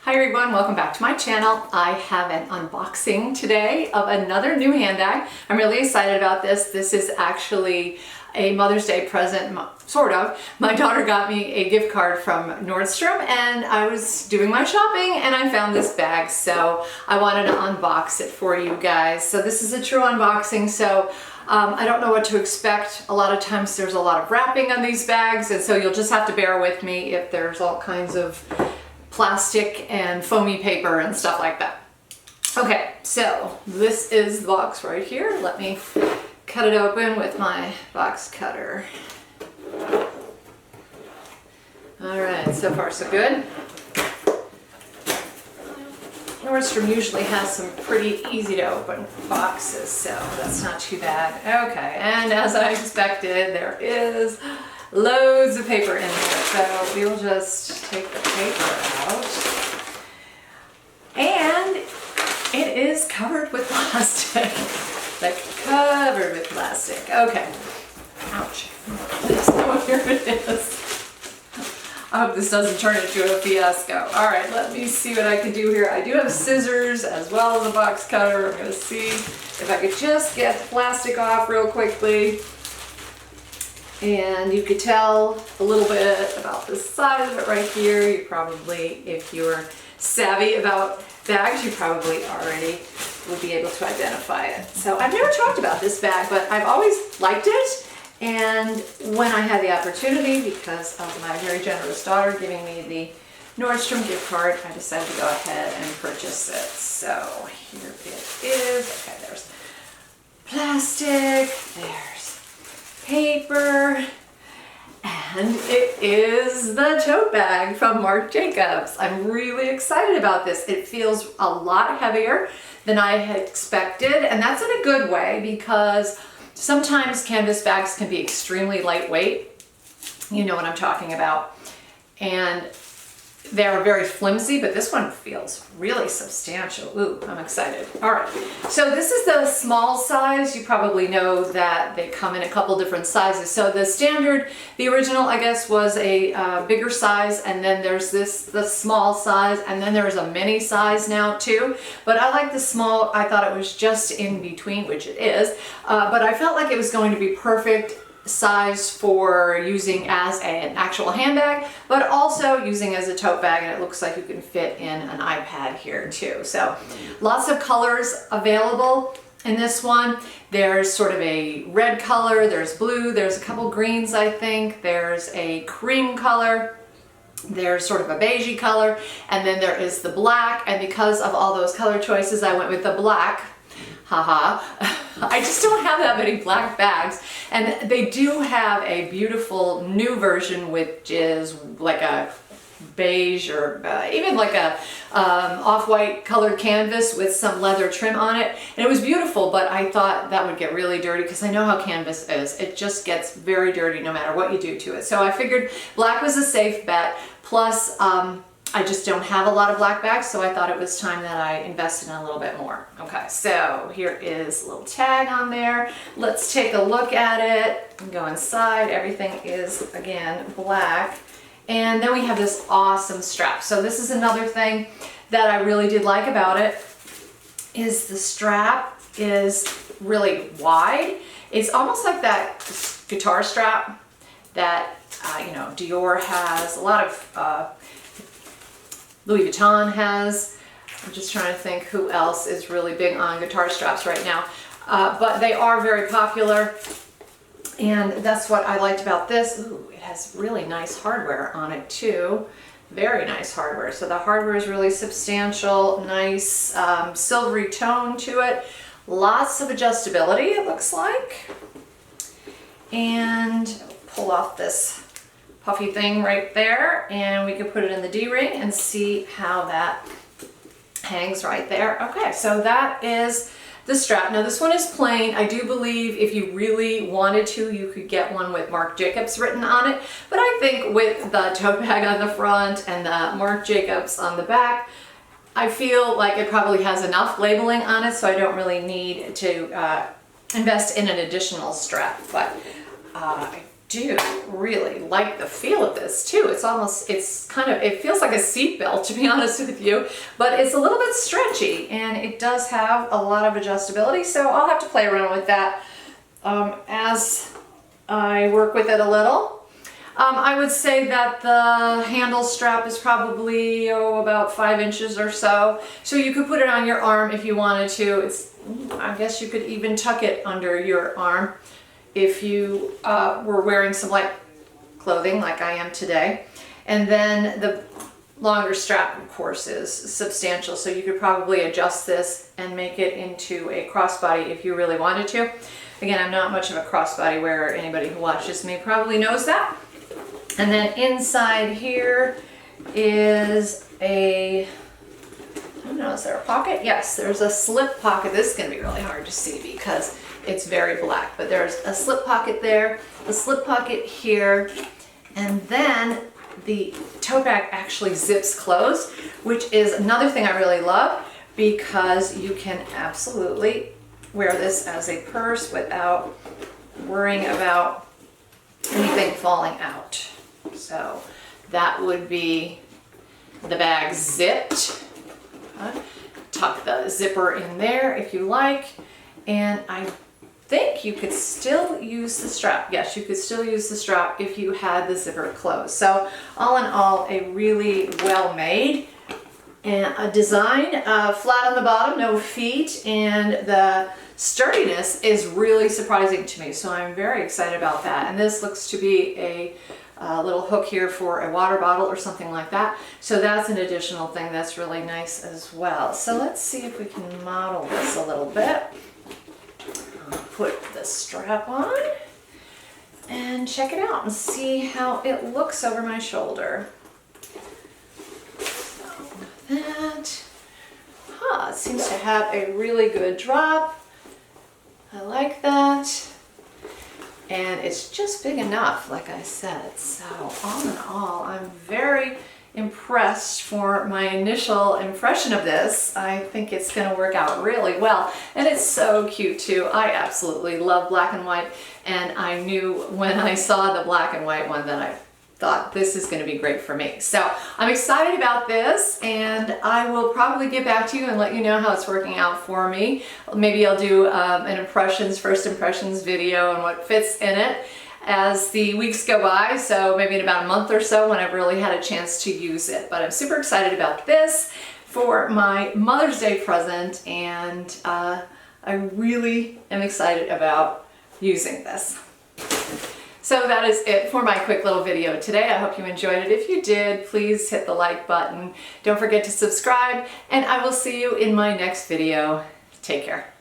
Hi everyone, welcome back to my channel. I have an unboxing today of another new handbag. I'm really excited about this. This is actually a Mother's Day present, sort of. My daughter got me a gift card from Nordstrom and I was doing my shopping and I found this bag, so I wanted to unbox it for you guys. So this is a true unboxing, so I don't know what to expect. A lot of times there's a lot of wrapping on these bags, and so you'll just have to bear with me if there's all kinds of plastic and foamy paper and stuff like that. Okay, so this is the box right here. Let me cut it open with my box cutter. All right, so far so good. Nordstrom usually has some pretty easy to open boxes, so that's not too bad. Okay, and as I expected, there is loads of paper in there, so we'll just take the paper out. And it is covered with plastic. Like, covered with plastic. Okay. Ouch. So here it is. I hope this doesn't turn into a fiasco. All right, let me see what I can do here. I do have scissors as well as a box cutter. I'm gonna see if I could just get the plastic off real quickly. And you could tell a little bit about the size of it right here. You probably, if you're savvy about bags, you probably already would be able to identify it. So I've never talked about this bag, but I've always liked it. And when I had the opportunity, because of my very generous daughter giving me the Nordstrom gift card, I decided to go ahead and purchase it. So here it is. Okay, there's plastic, there's paper, and it is the tote bag from Marc Jacobs. I'm really excited about this. It feels a lot heavier than I had expected, and that's in a good way because sometimes canvas bags can be extremely lightweight. You know what I'm talking about. And they're very flimsy, but this one feels really substantial. Ooh, I'm excited. All right, so this is the small size. You probably know that they come in a couple different sizes. So the standard, the original, I guess, was a bigger size, and then there's the small size, and then there's a mini size now too. But I like the small. I thought it was just in between, which it is, but I felt like it was going to be perfect size for using as an actual handbag, but also using as a tote bag, and it looks like you can fit in an iPad here too. So lots of colors available in this one. There's sort of a red color, there's blue, there's a couple greens, I think, there's a cream color, there's sort of a beigey color, and then there is the black. And because of all those color choices, I went with the black. Haha. I just don't have that many black bags, and they do have a beautiful new version which is like a beige or even like a off-white colored canvas with some leather trim on it, and it was beautiful, but I thought that would get really dirty because I know how canvas is. It just gets very dirty no matter what you do to it. So I figured black was a safe bet, plus I just don't have a lot of black bags, so I thought it was time that I invested in a little bit more. Okay, so here is a little tag on there. Let's take a look at it and go inside. Everything is, again, black. And then we have this awesome strap. So this is another thing that I really did like about it, is the strap is really wide. It's almost like that guitar strap that, you know, Dior has, a lot of Louis Vuitton has. I'm just trying to think who else is really big on guitar straps right now. But they are very popular, and that's what I liked about this. Ooh, it has really nice hardware on it too. Very nice hardware. So the hardware is really substantial, nice silvery tone to it. Lots of adjustability, it looks like. And pull off this puffy thing right there, and we could put it in the D-ring and see how that hangs right there. Okay, so that is the strap. Now this one is plain. I do believe if you really wanted to, you could get one with Marc Jacobs written on it, but I think with the tote bag on the front and the Marc Jacobs on the back, I feel like it probably has enough labeling on it, so I don't really need to invest in an additional strap. But I do really like the feel of this too. It feels like a seat belt, to be honest with you, but it's a little bit stretchy and it does have a lot of adjustability. So I'll have to play around with that as I work with it a little. I would say that the handle strap is probably about 5 inches or so. So you could put it on your arm if you wanted to. I guess you could even tuck it under your arm if you were wearing some light clothing like I am today. And then the longer strap, of course, is substantial. So you could probably adjust this and make it into a crossbody if you really wanted to. Again, I'm not much of a crossbody wearer. Anybody who watches me probably knows that. And then inside here is I don't know, is there a pocket? Yes, there's a slip pocket. This is going to be really hard to see because it's very black, but there's a slip pocket there, a slip pocket here, and then the tote bag actually zips closed, which is another thing I really love because you can absolutely wear this as a purse without worrying about anything falling out. So that would be the bag zipped. Tuck the zipper in there if you like, and I think you could still use the strap. Yes, you could still use the strap if you had the zipper closed. So all in all, a really well made and a design, flat on the bottom, no feet, and the sturdiness is really surprising to me. So I'm very excited about that. And this looks to be a little hook here for a water bottle or something like that. So that's an additional thing that's really nice as well. So let's see if we can model this a little bit. I'll put the strap on and check it out and see how it looks over my shoulder. So that, it seems to have a really good drop. I like that. And it's just big enough, like I said. So all in all, I'm very impressed for my initial impression of this. I think it's going to work out really well. And it's so cute too. I absolutely love black and white. And I knew when I saw the black and white one that I thought this is going to be great for me. So I'm excited about this, and I will probably get back to you and let you know how it's working out for me. Maybe I'll do an first impressions video on what fits in it as the weeks go by. So maybe in about a month or so when I've really had a chance to use it. But I'm super excited about this for my Mother's Day present, and I really am excited about using this. So that is it for my quick little video today. I hope you enjoyed it. If you did, please hit the like button. Don't forget to subscribe, and I will see you in my next video. Take care.